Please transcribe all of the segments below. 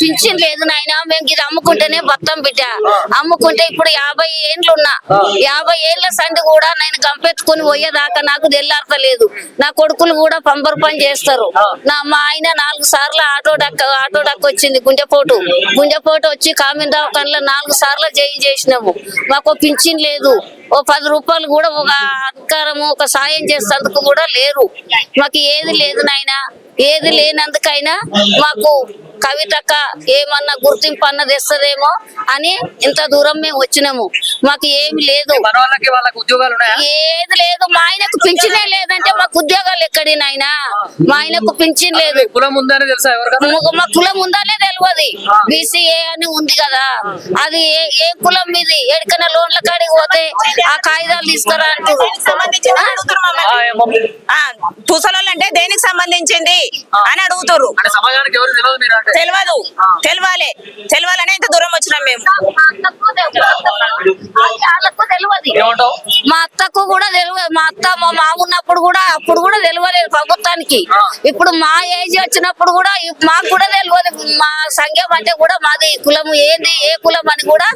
Pension లేదు నాయన. మేము ఇది అమ్ముకుంటేనే బతాం బిడ్డ. అమ్ముకుంటే ఇప్పుడు 50 ఏండ్లు ఉన్నా. 50 ఏళ్ల సంది కూడా నేను గంపెత్తుకుని పోయేదాకా నాకు తెల్లారతలేదు. నా కొడుకులు కూడా పంబరు పని చేస్తారు. మా ఆయన 4 సార్లు ఆటో డక్క వచ్చింది. గుంజపోటు వచ్చి కామిన్ దవాఖానలో 4 సార్లు జైలు చేసినాము. మాకు పింఛన్ లేదు. ఓ 10 రూపాయలు కూడా ఒక అధికారము ఒక సాయం చేసేందుకు కూడా లేరు. మాకు ఏది లేదు నాయన. ఏది లేనందుకైనా మాకు కవితక్క ఏమన్నా గుర్తింపు అన్నది ఇస్తుందేమో అని ఇంత దూరం మేము వచ్చినాము. మాకు ఏమి లేదు, ఏది లేదు. మా ఆయనకు పింఛనే లేదంటే మాకు ఉద్యోగాలు ఎక్కడి నాయనా? మా ఆయనకు పింఛన్ లేదు. మా కులం ఉందనే తెలియదు. బీసీఏ అని ఉంది కదా, అది ఏ కులం మీది? ఎడికైనా లోన్ల కాడికి పోతే ఆ కాగితాలు తీసుకురా అంటారు. పూసలోళ్ళు అంటే దేనికి సంబంధించింది అని అడుగుతారు. తెలియాలనే ఇంత దూరం వచ్చినాం మేము. మా అత్తకు కూడా తెలియదు. మా అత్త మా మామ ఉన్నప్పుడు కూడా అప్పుడు కూడా తెలియలేదు ప్రభుత్వానికి. ఇప్పుడు మా ఏజ్ వచ్చినప్పుడు కూడా మాకు కూడా తెలియదు. మా సంఘం అంటే కూడా మాది కులం ఏంది, ఏ కులం అని కూడా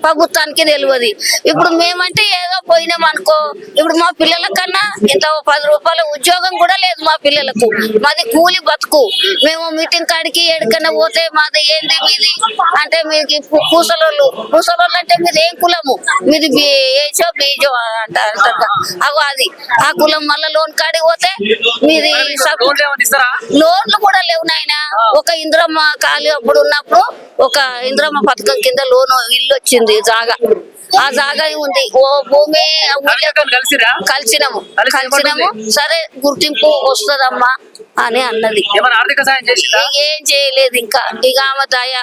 ప్రభుత్వానికి తెలియదు. ఇప్పుడు మేమంటే ఏదో పోయినాం అనుకో. ఇప్పుడు మా పిల్లల కన్నా ఇంత 10 రూపాయల ఉద్యోగం కూడా లేదు మా పిల్లలకు. మాది కూలి బతుకు. మేము మీటింగ్ కాడికి ఎక్కడికన్నా పోతే మాది ఏంది మీది అంటే మీకు పూసలోళ్ళు అంటే మీది ఏం కులము? మీది ఏచో బీజో అంటారు. అగో అది ఆ కులం. మళ్ళా లోన్ కాడికి పోతే మీది లోన్లు కూడా లేవు నాయన. ఒక ఇంద్రమ్మ ఖాళీ అప్పుడు ఉన్నప్పుడు ఒక ఇంద్రమ్మ పథకం కింద లోను ఇల్లు వచ్చింది, జాగా. ఆ జాగా ఉంది. ఓ భూమి కలిసినాము. సరే గుర్తింపు వస్తుందమ్మా అని అన్నది. ఏం చేయలేదు ఇంకా. ఇక ఆమె దయ.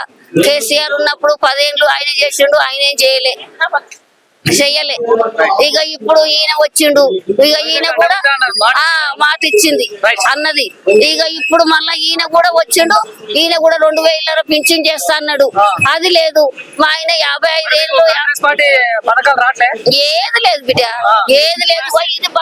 కేసీఆర్ ఉన్నప్పుడు 10 ఏళ్ళు ఆయన చేసిండు, ఆయన ఏం చెయ్యలే. ఇక ఇప్పుడు ఈయన వచ్చిండు. ఇక ఈయన కూడా మాట ఇచ్చింది అన్నది. ఇక ఇప్పుడు మళ్ళా ఈయన కూడా వచ్చిండు. ఈయన కూడా 2000 పింఛన్ చేస్తా అన్నాడు. అది లేదు. మా ఆయన 55 ఏళ్ళు ఏది లేదు బిడ్డ, ఏది లేదు. ఇది